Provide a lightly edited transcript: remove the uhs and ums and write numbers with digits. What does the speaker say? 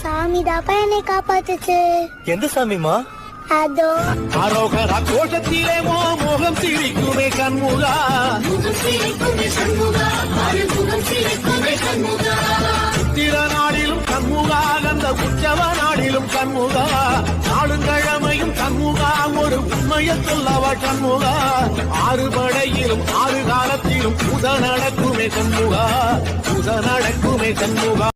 சாமி தாப்பா என்னை காப்பாத்துச்சு. எந்த சாமிமா? அதோ அரோகரா கோஷத்திலே மோகம் சிரிக்குமே கண்முகா, சித்திர நாடிலும் கண்முகா, அந்த உற்சவ நாடிலும் கண்முகா, நாளுங்கிழமையும் கண்முகா, ஒரு உண்மையை சொல்லவ கண்முகா, ஆறு படையிலும் ஆறு காலத்திலும் புத நடக்குமே கண்முகா, புத நடக்குமே கண்முகா.